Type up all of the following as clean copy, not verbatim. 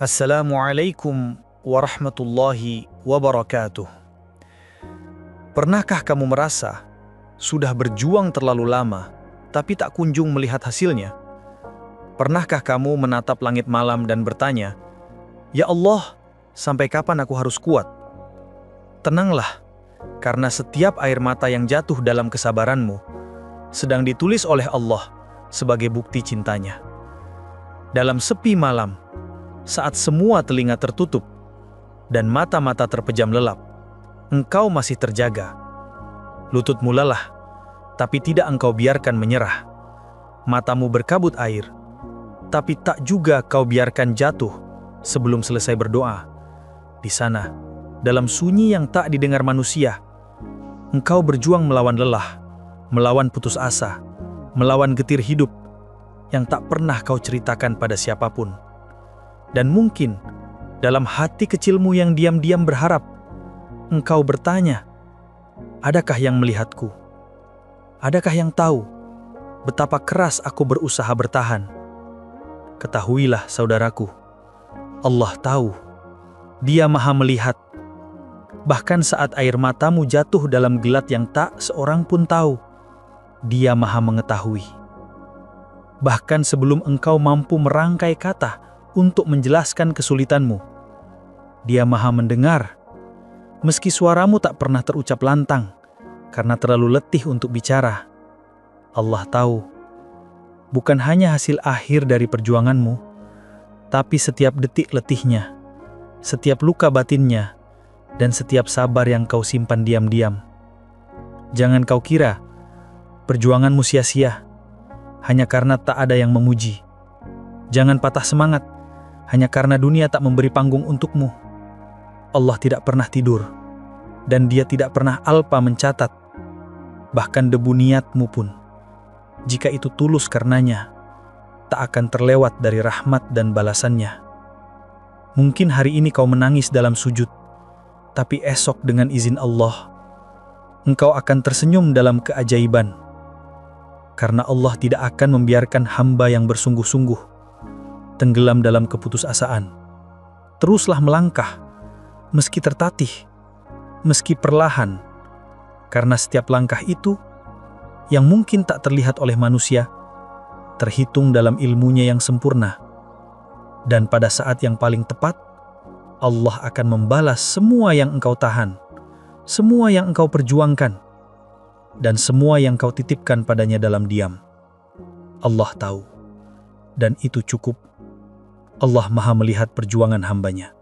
Assalamualaikum warahmatullahi wabarakatuh. Pernahkah kamu merasa sudah berjuang terlalu lama, tapi tak kunjung melihat hasilnya? Pernahkah kamu menatap langit malam dan bertanya, "Ya Allah, sampai kapan aku harus kuat?" Tenanglah, karena setiap air mata yang jatuh dalam kesabaranmu sedang ditulis oleh Allah sebagai bukti cintanya. Dalam sepi malam, saat semua telinga tertutup dan mata-mata terpejam lelap, engkau masih terjaga. Lututmu lelah, tapi tidak engkau biarkan menyerah. Matamu berkabut air, tapi tak juga kau biarkan jatuh sebelum selesai berdoa. Di sana, dalam sunyi yang tak didengar manusia, engkau berjuang melawan lelah, melawan putus asa, melawan getir hidup yang tak pernah kau ceritakan pada siapapun. Dan mungkin dalam hati kecilmu yang diam-diam berharap, engkau bertanya, adakah yang melihatku? Adakah yang tahu betapa keras aku berusaha bertahan? Ketahuilah saudaraku, Allah tahu, Dia Maha melihat. Bahkan saat air matamu jatuh dalam gelat yang tak seorang pun tahu, Dia Maha mengetahui. Bahkan sebelum engkau mampu merangkai kata untuk menjelaskan kesulitanmu, Dia Maha mendengar. Meski suaramu tak pernah terucap lantang karena terlalu letih untuk bicara, Allah tahu bukan hanya hasil akhir dari perjuanganmu, tapi setiap detik letihnya, setiap luka batinnya, dan setiap sabar yang kau simpan diam-diam. Jangan kau kira perjuanganmu sia-sia hanya karena tak ada yang memuji. Jangan patah semangat hanya karena dunia tak memberi panggung untukmu. Allah tidak pernah tidur, dan Dia tidak pernah alpa mencatat. Bahkan debu niatmu pun, jika itu tulus karenanya, tak akan terlewat dari rahmat dan balasannya. Mungkin hari ini kau menangis dalam sujud, tapi esok dengan izin Allah, engkau akan tersenyum dalam keajaiban. Karena Allah tidak akan membiarkan hamba yang bersungguh-sungguh tenggelam dalam keputusasaan. Teruslah melangkah, meski tertatih, meski perlahan, karena setiap langkah itu, yang mungkin tak terlihat oleh manusia, terhitung dalam ilmunya yang sempurna. Dan pada saat yang paling tepat, Allah akan membalas semua yang engkau tahan, semua yang engkau perjuangkan, dan semua yang kau titipkan padanya dalam diam. Allah tahu, dan itu cukup. Allah Maha melihat perjuangan hambanya.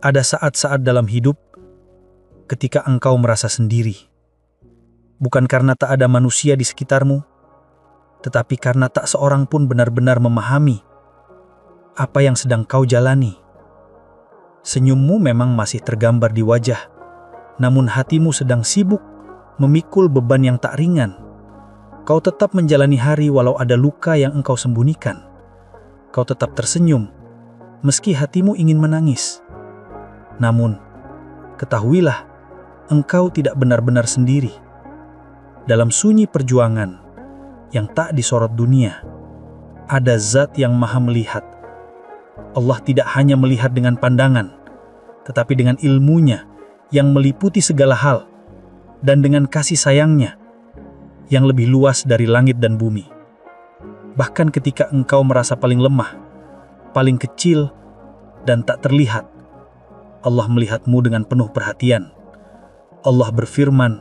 Ada saat-saat dalam hidup ketika engkau merasa sendiri. Bukan karena tak ada manusia di sekitarmu, tetapi karena tak seorang pun benar-benar memahami apa yang sedang kau jalani. Senyummu memang masih tergambar di wajah, namun hatimu sedang sibuk memikul beban yang tak ringan. Kau tetap menjalani hari walau ada luka yang engkau sembunyikan. Kau tetap tersenyum, meski hatimu ingin menangis. Namun, ketahuilah, engkau tidak benar-benar sendiri. Dalam sunyi perjuangan yang tak disorot dunia, ada Zat yang Maha melihat. Allah tidak hanya melihat dengan pandangan, tetapi dengan ilmunya yang meliputi segala hal, dan dengan kasih sayangnya yang lebih luas dari langit dan bumi. Bahkan ketika engkau merasa paling lemah, paling kecil, dan tak terlihat, Allah melihatmu dengan penuh perhatian. Allah berfirman,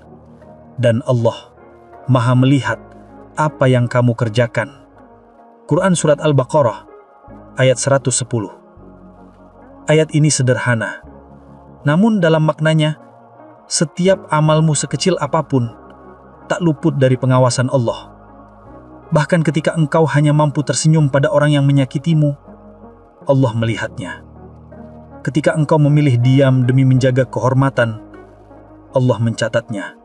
dan Allah Maha melihat apa yang kamu kerjakan. Quran Surat Al-Baqarah, ayat 110. Ayat ini sederhana, namun dalam maknanya, setiap amalmu sekecil apapun tak luput dari pengawasan Allah. Bahkan ketika engkau hanya mampu tersenyum pada orang yang menyakitimu, Allah melihatnya. Ketika engkau memilih diam demi menjaga kehormatan, Allah mencatatnya.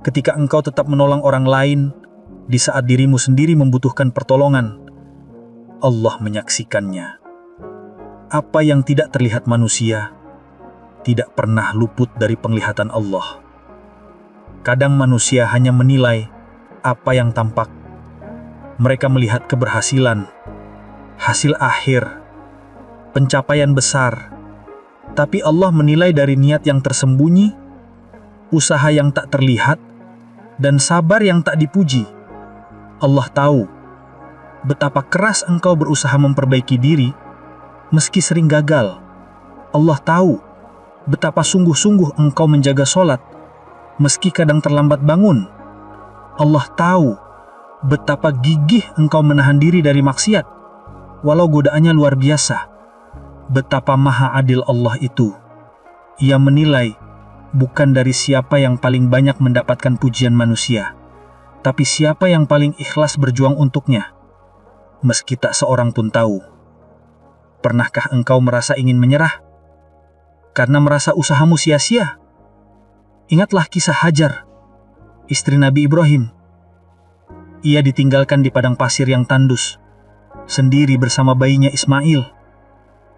Ketika engkau tetap menolong orang lain di saat dirimu sendiri membutuhkan pertolongan, Allah menyaksikannya. Apa yang tidak terlihat manusia tidak pernah luput dari penglihatan Allah. Kadang manusia hanya menilai apa yang tampak. Mereka melihat keberhasilan, hasil akhir, pencapaian besar. Tapi Allah menilai dari niat yang tersembunyi, usaha yang tak terlihat, dan sabar yang tak dipuji. Allah tahu betapa keras engkau berusaha memperbaiki diri, meski sering gagal. Allah tahu betapa sungguh-sungguh engkau menjaga sholat, meski kadang terlambat bangun. Allah tahu betapa gigih engkau menahan diri dari maksiat, walau godaannya luar biasa. Betapa maha adil Allah itu. Ia menilai bukan dari siapa yang paling banyak mendapatkan pujian manusia, tapi siapa yang paling ikhlas berjuang untuknya, meski tak seorang pun tahu. Pernahkah engkau merasa ingin menyerah karena merasa usahamu sia-sia? Ingatlah kisah Hajar, istri Nabi Ibrahim. Ia ditinggalkan di padang pasir yang tandus, sendiri bersama bayinya Ismail.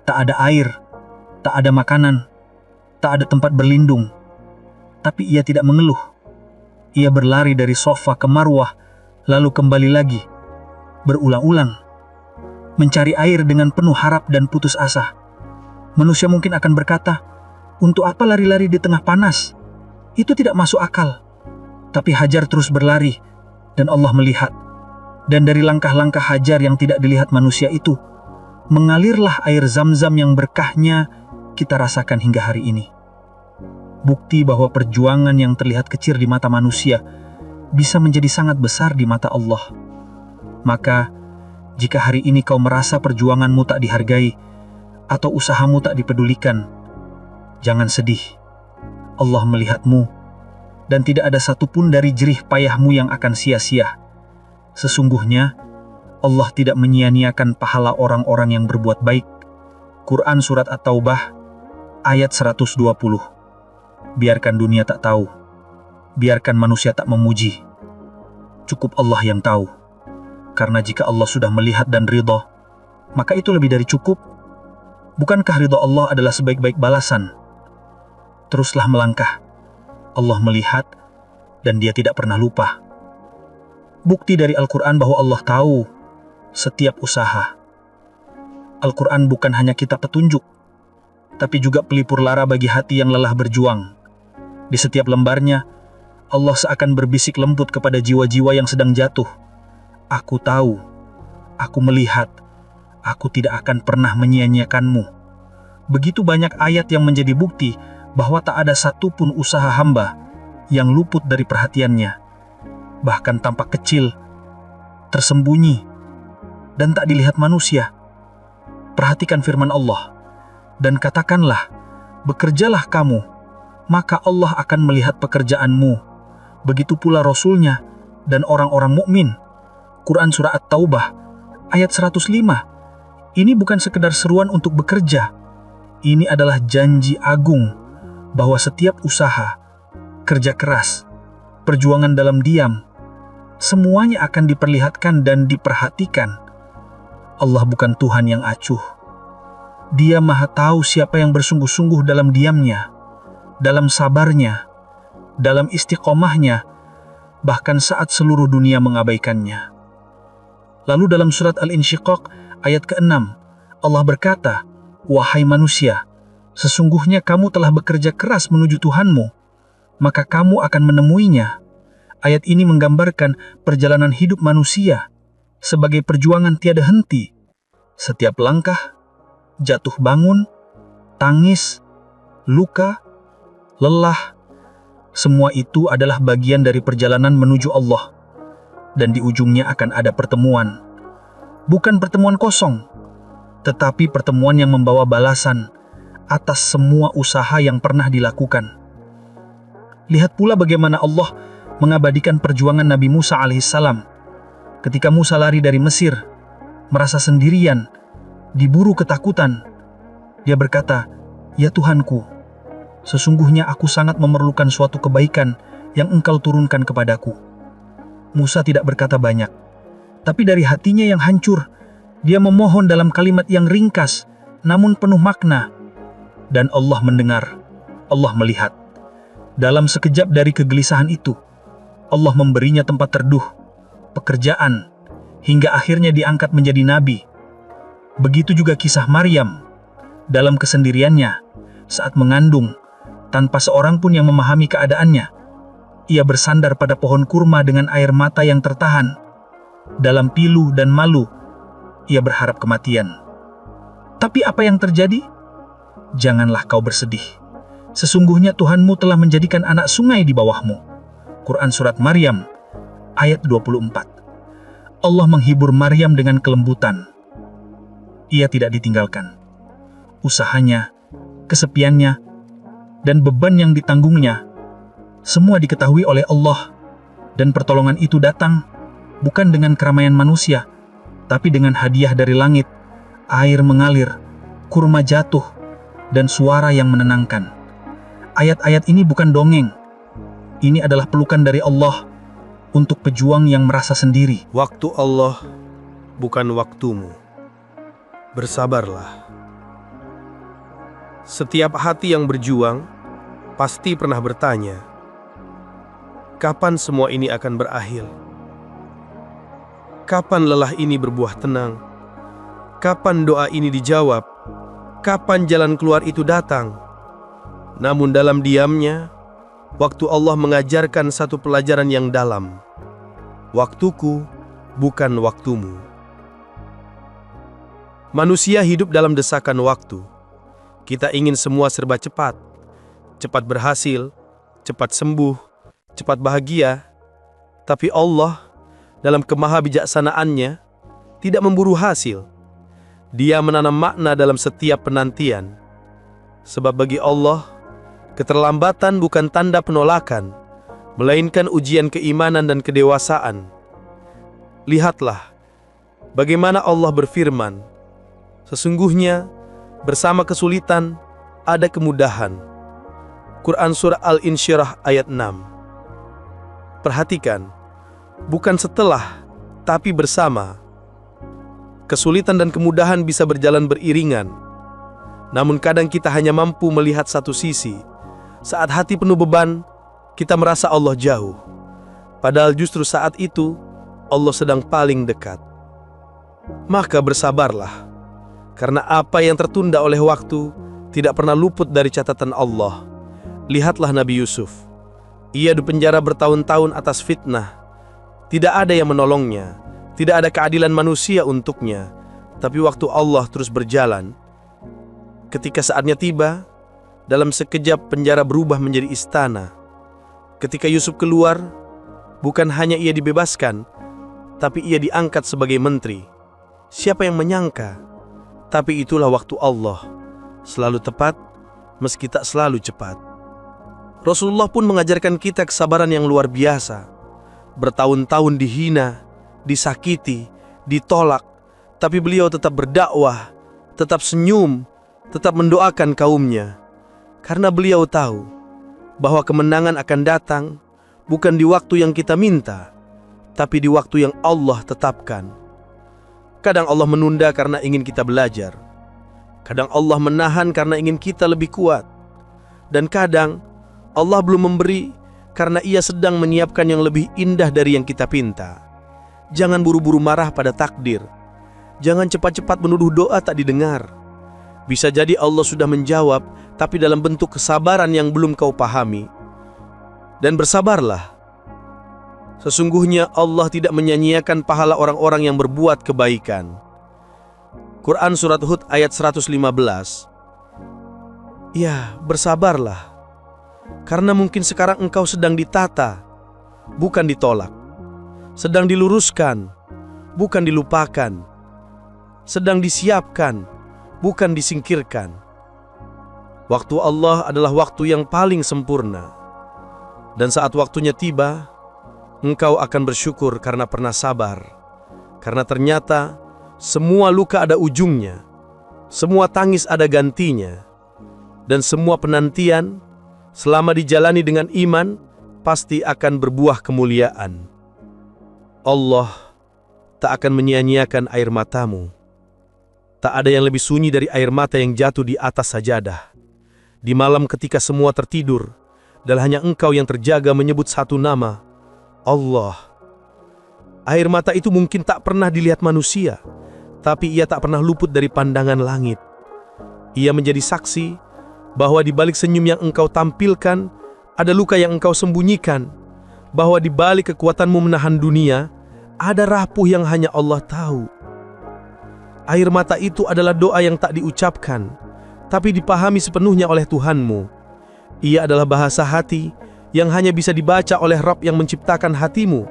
Tak ada air, tak ada makanan, tak ada tempat berlindung. Tapi ia tidak mengeluh. Ia berlari dari Sofa ke Marwah, lalu kembali lagi, berulang-ulang, mencari air dengan penuh harap dan putus asa. Manusia mungkin akan berkata, untuk apa lari-lari di tengah panas? Itu tidak masuk akal. Tapi Hajar terus berlari, dan Allah melihat. Dan dari langkah-langkah Hajar yang tidak dilihat manusia itu, mengalirlah air Zam-Zam yang berkahnya kita rasakan hingga hari ini. Bukti bahwa perjuangan yang terlihat kecil di mata manusia bisa menjadi sangat besar di mata Allah. Maka, jika hari ini kau merasa perjuanganmu tak dihargai atau usahamu tak dipedulikan, jangan sedih. Allah melihatmu, dan tidak ada satupun dari jerih payahmu yang akan sia-sia. Sesungguhnya, Allah tidak menyia-nyiakan pahala orang-orang yang berbuat baik. Quran Surat At-Taubah, ayat 120. Biarkan dunia tak tahu. Biarkan manusia tak memuji. Cukup Allah yang tahu. Karena jika Allah sudah melihat dan ridho, maka itu lebih dari cukup. Bukankah ridho Allah adalah sebaik-baik balasan? Teruslah melangkah. Allah melihat, dan Dia tidak pernah lupa. Bukti dari Al-Quran bahwa Allah tahu setiap usaha. Al-Quran bukan hanya kitab petunjuk, tapi juga pelipur lara bagi hati yang lelah berjuang. Di setiap lembarnya, Allah seakan berbisik lembut kepada jiwa-jiwa yang sedang jatuh. Aku tahu, aku melihat, aku tidak akan pernah menyia-nyiakanmu. Begitu banyak ayat yang menjadi bukti bahwa tak ada satupun usaha hamba yang luput dari perhatiannya. Bahkan tampak kecil, tersembunyi, dan tak dilihat manusia. Perhatikan firman Allah, dan katakanlah, bekerjalah kamu, maka Allah akan melihat pekerjaanmu. Begitu pula Rasulnya dan orang-orang mukmin. Quran Surah At-Taubah, ayat 105. Ini bukan sekedar seruan untuk bekerja. Ini adalah janji agung bahwa setiap usaha, kerja keras, perjuangan dalam diam, semuanya akan diperlihatkan dan diperhatikan. Allah bukan Tuhan yang acuh. Dia Maha tahu siapa yang bersungguh-sungguh dalam diamnya, dalam sabarnya, dalam istiqomahnya, bahkan saat seluruh dunia mengabaikannya. Lalu dalam surat Al-Insyiqaq ayat ke-6, Allah berkata, "Wahai manusia, sesungguhnya kamu telah bekerja keras menuju Tuhanmu, maka kamu akan menemuinya." Ayat ini menggambarkan perjalanan hidup manusia sebagai perjuangan tiada henti. Setiap langkah, jatuh bangun, tangis, luka, lelah, semua itu adalah bagian dari perjalanan menuju Allah. Dan di ujungnya akan ada pertemuan. Bukan pertemuan kosong, tetapi pertemuan yang membawa balasan atas semua usaha yang pernah dilakukan. Lihat pula bagaimana Allah mengabadikan perjuangan Nabi Musa alaihissalam. Ketika Musa lari dari Mesir, merasa sendirian, diburu ketakutan, dia berkata, "Ya Tuhanku, sesungguhnya aku sangat memerlukan suatu kebaikan yang Engkau turunkan kepadaku." Musa tidak berkata banyak, tapi dari hatinya yang hancur, dia memohon dalam kalimat yang ringkas, namun penuh makna. Dan Allah mendengar, Allah melihat. Dalam sekejap dari kegelisahan itu, Allah memberinya tempat teduh, pekerjaan, hingga akhirnya diangkat menjadi nabi. Begitu juga kisah Maryam, dalam kesendiriannya, saat mengandung, tanpa seorang pun yang memahami keadaannya. Ia bersandar pada pohon kurma dengan air mata yang tertahan. Dalam pilu dan malu, ia berharap kematian. Tapi apa yang terjadi? Janganlah kau bersedih. Sesungguhnya Tuhanmu telah menjadikan anak sungai di bawahmu. Quran Surat Maryam, ayat 24. Allah menghibur Maryam dengan kelembutan. Ia tidak ditinggalkan. Usahanya, kesepiannya, dan beban yang ditanggungnya, semua diketahui oleh Allah, dan pertolongan itu datang bukan dengan keramaian manusia, tapi dengan hadiah dari langit, air mengalir, kurma jatuh, dan suara yang menenangkan. Ayat-ayat ini bukan dongeng. Ini adalah pelukan dari Allah untuk pejuang yang merasa sendiri. Waktu Allah bukan waktumu. Bersabarlah. Setiap hati yang berjuang pasti pernah bertanya, kapan semua ini akan berakhir? Kapan lelah ini berbuah tenang? Kapan doa ini dijawab? Kapan jalan keluar itu datang? Namun dalam diamnya, waktu Allah mengajarkan satu pelajaran yang dalam. Waktuku bukan waktumu. Manusia hidup dalam desakan waktu. Kita ingin semua serba cepat. Cepat berhasil, cepat sembuh, cepat bahagia. Tapi Allah, dalam kemahabijaksanaannya, tidak memburu hasil. Dia menanam makna dalam setiap penantian. Sebab bagi Allah, keterlambatan bukan tanda penolakan, melainkan ujian keimanan dan kedewasaan. Lihatlah bagaimana Allah berfirman, sesungguhnya bersama kesulitan ada kemudahan. Quran Surah Al-Insyirah ayat 6. Perhatikan, bukan setelah, tapi bersama. Kesulitan dan kemudahan bisa berjalan beriringan. Namun kadang kita hanya mampu melihat satu sisi. Saat hati penuh beban, kita merasa Allah jauh. Padahal justru saat itu, Allah sedang paling dekat. Maka bersabarlah. Karena apa yang tertunda oleh waktu tidak pernah luput dari catatan Allah. Lihatlah Nabi Yusuf. Ia dipenjara bertahun-tahun atas fitnah. Tidak ada yang menolongnya. Tidak ada keadilan manusia untuknya. Tapi waktu Allah terus berjalan. Ketika saatnya tiba, dalam sekejap penjara berubah menjadi istana. Ketika Yusuf keluar, bukan hanya ia dibebaskan, tapi ia diangkat sebagai menteri. Siapa yang menyangka? Tapi itulah waktu Allah, selalu tepat meski tak selalu cepat. Rasulullah pun mengajarkan kita kesabaran yang luar biasa. Bertahun-tahun dihina, disakiti, ditolak, tapi beliau tetap berdakwah, tetap senyum, tetap mendoakan kaumnya. Karena beliau tahu bahwa kemenangan akan datang bukan di waktu yang kita minta, tapi di waktu yang Allah tetapkan. Kadang Allah menunda karena ingin kita belajar. Kadang Allah menahan karena ingin kita lebih kuat. Dan kadang Allah belum memberi karena Ia sedang menyiapkan yang lebih indah dari yang kita pinta. Jangan buru-buru marah pada takdir. Jangan cepat-cepat menuduh doa tak didengar. Bisa jadi Allah sudah menjawab, tapi dalam bentuk kesabaran yang belum kau pahami. Dan bersabarlah. Sesungguhnya Allah tidak menyanyiakan pahala orang-orang yang berbuat kebaikan. Quran Surat Hud ayat 115. Ya, bersabarlah. Karena mungkin sekarang engkau sedang ditata, bukan ditolak. Sedang diluruskan, bukan dilupakan. Sedang disiapkan, bukan disingkirkan. Waktu Allah adalah waktu yang paling sempurna. Dan saat waktunya tiba, engkau akan bersyukur karena pernah sabar. Karena ternyata semua luka ada ujungnya, semua tangis ada gantinya, dan semua penantian selama dijalani dengan iman pasti akan berbuah kemuliaan. Allah tak akan menyia-nyiakan air matamu. Tak ada yang lebih sunyi dari air mata yang jatuh di atas sajadah. Di malam ketika semua tertidur, dan hanya engkau yang terjaga menyebut satu nama, Allah. Air mata itu mungkin tak pernah dilihat manusia, tapi ia tak pernah luput dari pandangan langit. Ia menjadi saksi bahwa di balik senyum yang engkau tampilkan, ada luka yang engkau sembunyikan, bahwa di balik kekuatanmu menahan dunia, ada rapuh yang hanya Allah tahu. Air mata itu adalah doa yang tak diucapkan, tapi dipahami sepenuhnya oleh Tuhanmu. Ia adalah bahasa hati yang hanya bisa dibaca oleh Rabb yang menciptakan hatimu.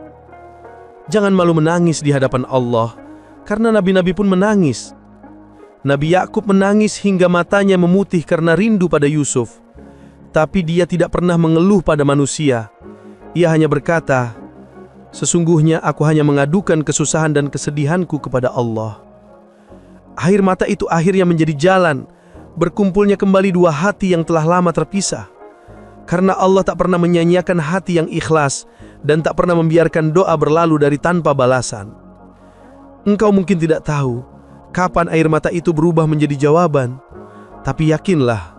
Jangan malu menangis di hadapan Allah, karena nabi-nabi pun menangis. Nabi Yakub menangis hingga matanya memutih karena rindu pada Yusuf. Tapi dia tidak pernah mengeluh pada manusia. Ia hanya berkata, "Sesungguhnya aku hanya mengadukan kesusahan dan kesedihanku kepada Allah." Air mata itu akhirnya menjadi jalan berkumpulnya kembali dua hati yang telah lama terpisah. Karena Allah tak pernah menyanyiakan hati yang ikhlas dan tak pernah membiarkan doa berlalu dari tanpa balasan. Engkau mungkin tidak tahu kapan air mata itu berubah menjadi jawaban, tapi yakinlah,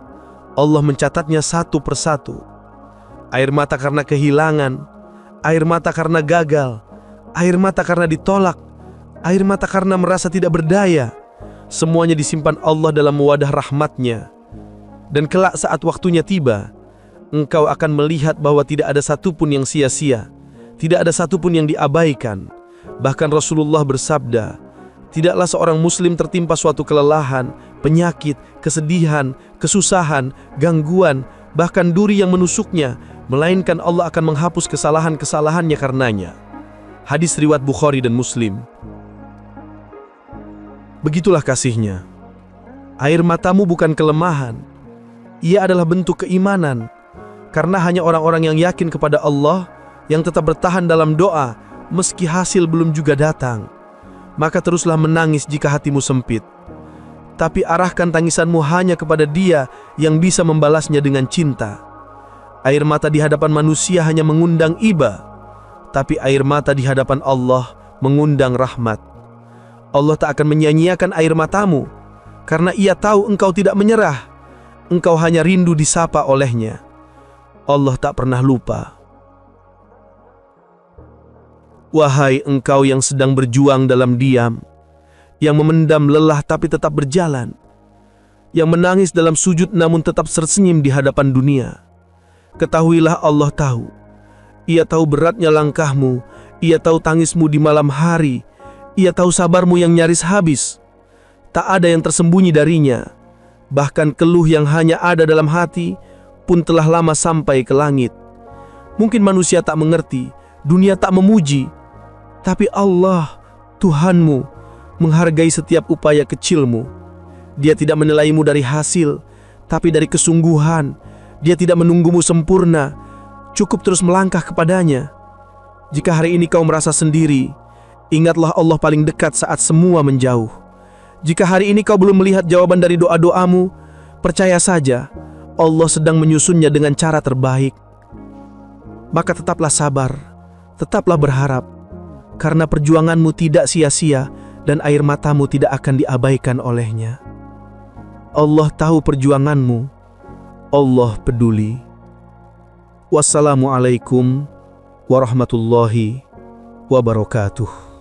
Allah mencatatnya satu persatu. Air mata karena kehilangan, air mata karena gagal, air mata karena ditolak, air mata karena merasa tidak berdaya. Semuanya disimpan Allah dalam wadah rahmatnya. Dan kelak saat waktunya tiba, engkau akan melihat bahwa tidak ada satupun yang sia-sia, tidak ada satupun yang diabaikan. Bahkan Rasulullah bersabda, tidaklah seorang muslim tertimpa suatu kelelahan, penyakit, kesedihan, kesusahan, gangguan, bahkan duri yang menusuknya, melainkan Allah akan menghapus kesalahan-kesalahannya karenanya. Hadis riwayat Bukhari dan Muslim. Begitulah kasihnya. Air matamu bukan kelemahan. Ia adalah bentuk keimanan. Karena hanya orang-orang yang yakin kepada Allah, yang tetap bertahan dalam doa, meski hasil belum juga datang. Maka teruslah menangis jika hatimu sempit. Tapi arahkan tangisanmu hanya kepada Dia yang bisa membalasnya dengan cinta. Air mata di hadapan manusia hanya mengundang iba, tapi air mata di hadapan Allah mengundang rahmat. Allah tak akan menyia-nyiakan air matamu, karena Ia tahu engkau tidak menyerah. Engkau hanya rindu disapa oleh-Nya. Allah tak pernah lupa. Wahai engkau yang sedang berjuang dalam diam, yang memendam lelah tapi tetap berjalan, yang menangis dalam sujud namun tetap tersenyum di hadapan dunia, ketahuilah Allah tahu. Ia tahu beratnya langkahmu, Ia tahu tangismu di malam hari, Ia tahu sabarmu yang nyaris habis. Tak ada yang tersembunyi darinya. Bahkan keluh yang hanya ada dalam hati pun telah lama sampai ke langit. Mungkin manusia tak mengerti, dunia tak memuji, tapi Allah, Tuhanmu, menghargai setiap upaya kecilmu. Dia tidak menilaimu dari hasil, tapi dari kesungguhan. Dia tidak menunggumu sempurna, cukup terus melangkah kepadanya. Jika hari ini kau merasa sendiri, ingatlah Allah paling dekat saat semua menjauh. Jika hari ini kau belum melihat jawaban dari doa-doamu, percaya saja, Allah sedang menyusunnya dengan cara terbaik. Maka tetaplah sabar, tetaplah berharap, karena perjuanganmu tidak sia-sia dan air matamu tidak akan diabaikan oleh-Nya. Allah tahu perjuanganmu, Allah peduli. Wassalamualaikum warahmatullahi wabarakatuh.